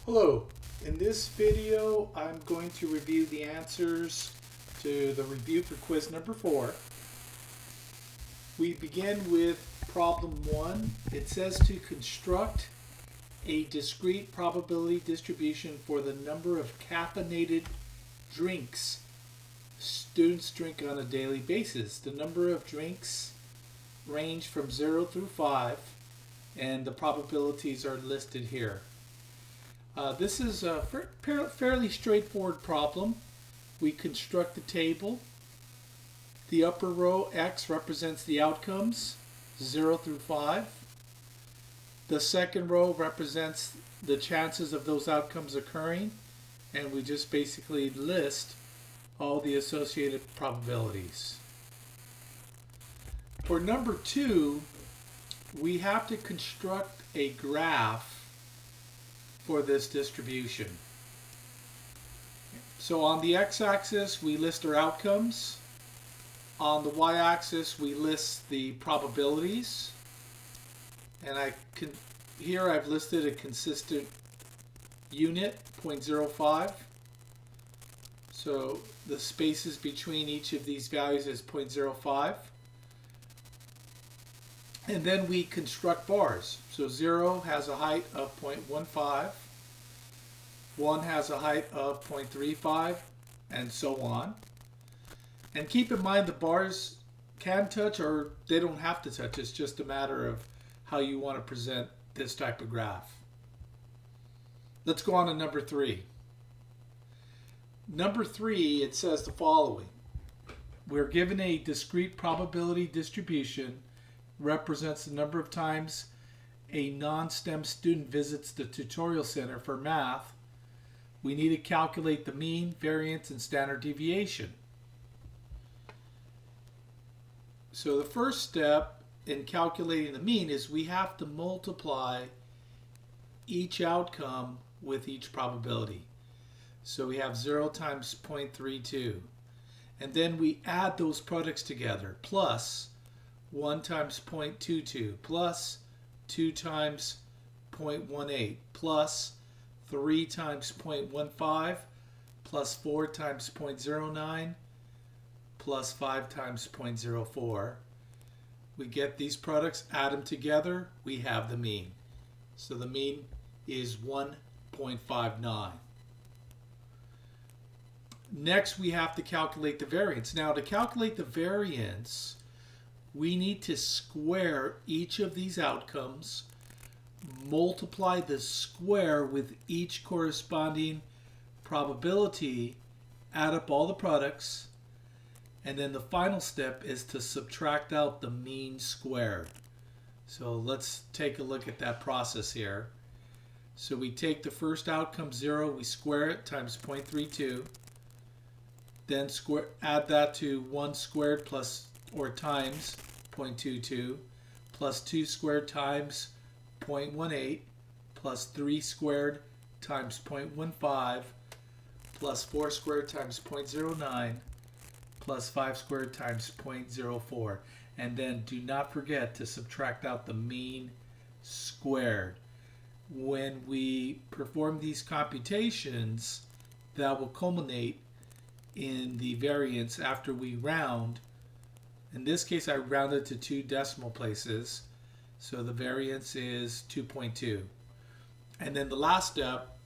Hello, in this video I'm going to review the answers to the review for quiz number 4. We begin with problem 1. It says to construct a discrete probability distribution for the number of caffeinated drinks students drink on a daily basis. The number of drinks range from 0 through 5 and the probabilities are listed here. This is a fairly straightforward problem. We construct the table. The upper row, X, represents the outcomes, 0 through 5. The second row represents the chances of those outcomes occurring, and we just basically list all the associated probabilities. For number 2, we have to construct a graph for this distribution. So on the x-axis we list our outcomes. On the y-axis we list the probabilities. And here I've listed a consistent unit, 0.05. So the spaces between each of these values is 0.05. And then we construct bars. So 0 has a height of 0.15, 1 has a height of 0.35, and so on. And keep in mind the bars can touch or they don't have to touch. It's just a matter of how you want to present this type of graph. Let's go on to number 3. Number 3, it says the following. We're given a discrete probability distribution represents the number of times a non-STEM student visits the tutorial center for math. We need to calculate the mean, variance, and standard deviation. So the first step in calculating the mean is we have to multiply each outcome with each probability. So we have 0 times 0.32. And then we add those products together, plus 1 times 0.22 plus 2 times 0.18 plus 3 times 0.15 plus 4 times 0.09 plus 5 times 0.04. We get these products, add them together, we have the mean. So the mean is 1.59. Next we have to calculate the variance. Now to calculate the variance, we need to square each of these outcomes, multiply the square with each corresponding probability, add up all the products, and then the final step is to subtract out the mean squared. So let's take a look at that process here. So we take the first outcome 0, we square it times 0.32, then add that to 1 squared plus or times 0.22 plus 2 squared times 0.18 plus 3 squared times 0.15 plus 4 squared times 0.09 plus 5 squared times 0.04. And then do not forget to subtract out the mean squared. When we perform these computations, that will culminate in the variance after we round. In this case, I rounded to 2 decimal places, so the variance is 2.2. And then the last step,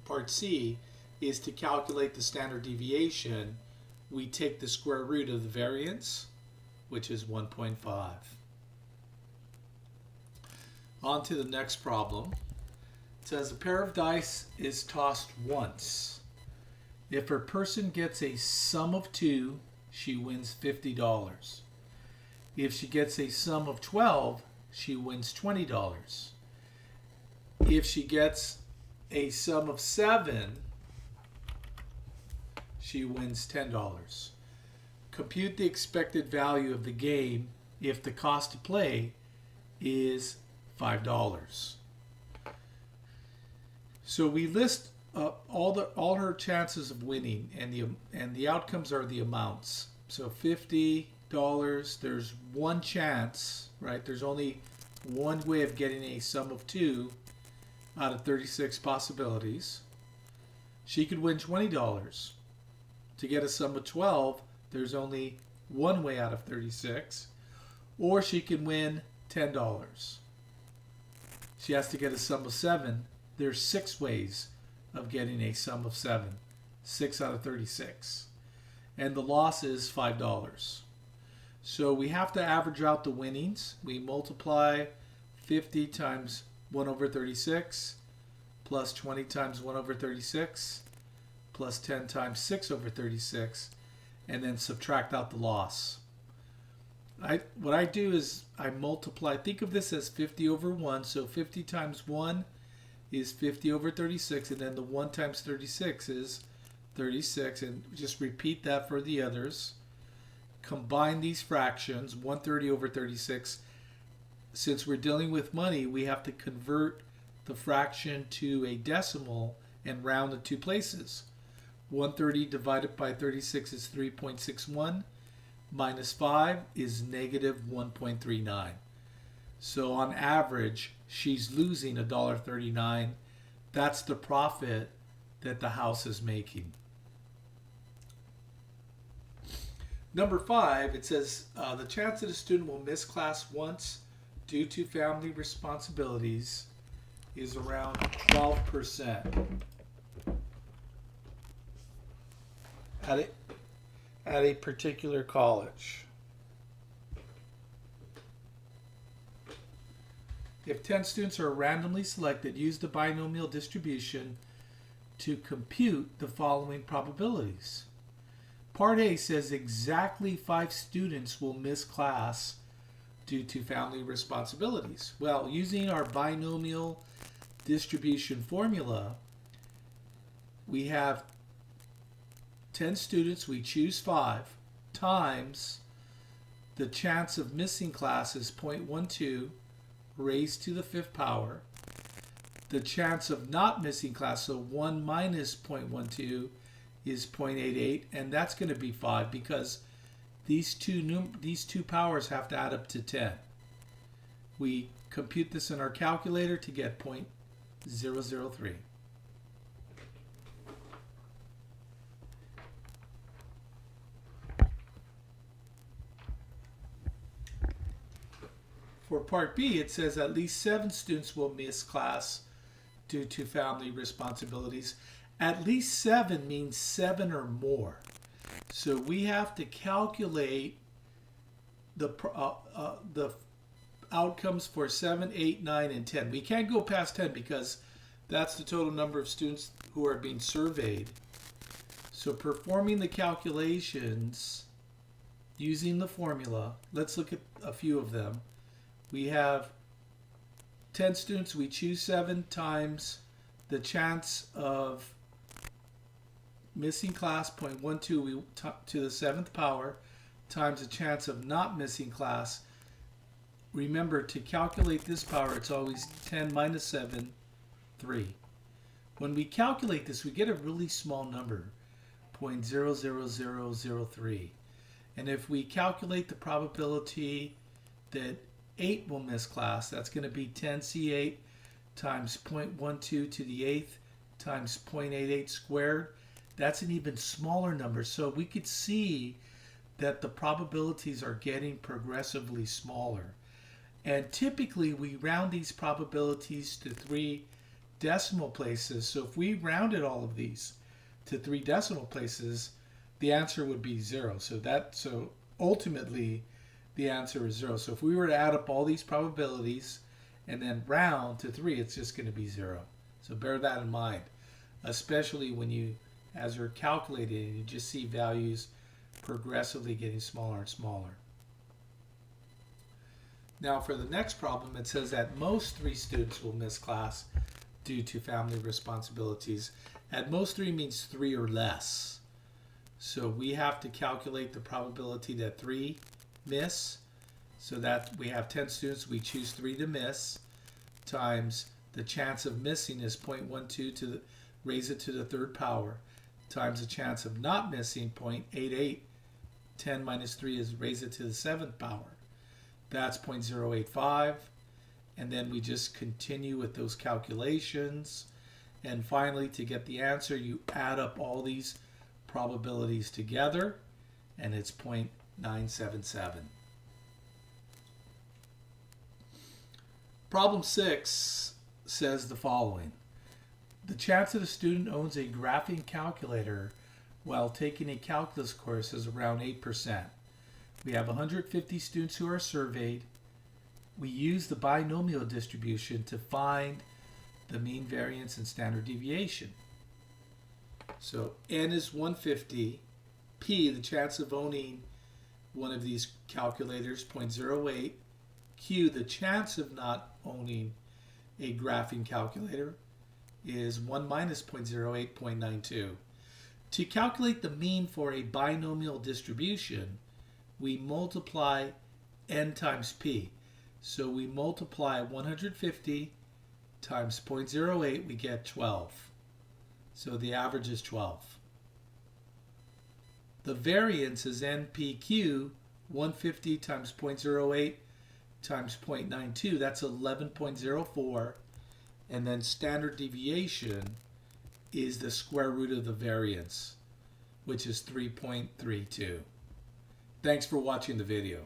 part C, is to calculate the standard deviation. We take the square root of the variance, which is 1.5. On to the next problem. It says a pair of dice is tossed once. If a person gets a sum of 2, she wins $50. If she gets a sum of 12, she wins $20. If she gets a sum of 7, she wins $10. Compute the expected value of the game if the cost to play is $5. So we list all her chances of winning, and the outcomes are the amounts. So $50, there's one chance, right? There's only one way of getting a sum of 2, out of 36 possibilities. She could win $20. To get a sum of 12, there's only one way out of 36. Or she can win $10. She has to get a sum of 7. There's 6 ways of getting a sum of 7. 6 out of 36. And the loss is $5. So we have to average out the winnings. We multiply 50 times 1 over 36 plus 20 times 1 over 36 plus 10 times 6 over 36, and then subtract out the loss. What I do is I multiply, think of this as 50 over 1, so 50 times 1 is 50 over 36, and then the 1 times 36 is 36, and just repeat that for the others. Combine these fractions, 130 over 36. Since we're dealing with money, we have to convert the fraction to a decimal and round in 2 places. 130 divided by 36 is 3.61. Minus 5 is negative 1.39. So on average, she's losing $1.39. That's the profit that the house is making. Number 5, it says the chance that a student will miss class once due to family responsibilities is around 12%. At a particular college. If 10 students are randomly selected, use the binomial distribution to compute the following probabilities. Part A says exactly 5 students will miss class due to family responsibilities. Well, using our binomial distribution formula, we have 10 students, we choose 5, times the chance of missing class is 0.12 raised to the 5th power. The chance of not missing class, so 1 minus 0.12 is 0.88, and that's going to be 5 because these two powers have to add up to 10. We compute this in our calculator to get 0.003. For part B, it says at least 7 students will miss class due to family responsibilities. At least 7 means 7 or more. So we have to calculate the outcomes for 7, 8, 9, and 10. We can't go past 10 because that's the total number of students who are being surveyed. So performing the calculations using the formula, let's look at a few of them. We have 10 students, we choose 7 times the chance of missing class, 0.12 to the 7th power, times the chance of not missing class. Remember, to calculate this power, it's always 10 minus 7, 3. When we calculate this, we get a really small number, 0.00003. And if we calculate the probability that 8 will miss class, that's going to be 10C8 times 0.12 to the 8th times 0.88 squared. That's an even smaller number. So we could see that the probabilities are getting progressively smaller. And typically we round these probabilities to 3 decimal places. So if we rounded all of these to 3 decimal places, the answer would be 0. So ultimately the answer is 0. So if we were to add up all these probabilities and then round to 3, it's just going to be 0. So bear that in mind, especially when you, as you're calculating, you just see values progressively getting smaller and smaller. Now for the next problem, it says at most 3 students will miss class due to family responsibilities. At most 3 means 3 or less. So we have to calculate the probability that 3 miss. So that we have 10 students, we choose 3 to miss, times the chance of missing is 0.12 to raise it to the 3rd power, times the chance of not missing, 0.88. 10 minus 3 is raise it to the 7th power. That's 0.085. and then we just continue with those calculations. And finally, to get the answer, you add up all these probabilities together, and it's 0.977. Problem 6 says the following. The chance that a student owns a graphing calculator while taking a calculus course is around 8%. We have 150 students who are surveyed. We use the binomial distribution to find the mean, variance, and standard deviation. So n is 150. P, the chance of owning one of these calculators, 0.08. Q, the chance of not owning a graphing calculator, is 1 minus 0.08, 0.92. To calculate the mean for a binomial distribution, we multiply n times p. So we multiply 150 times 0.08, we get 12. So the average is 12. The variance is NPQ, 150 times 0.08 times 0.92, that's 11.04. And then standard deviation is the square root of the variance, which is 3.32. Thanks for watching the video.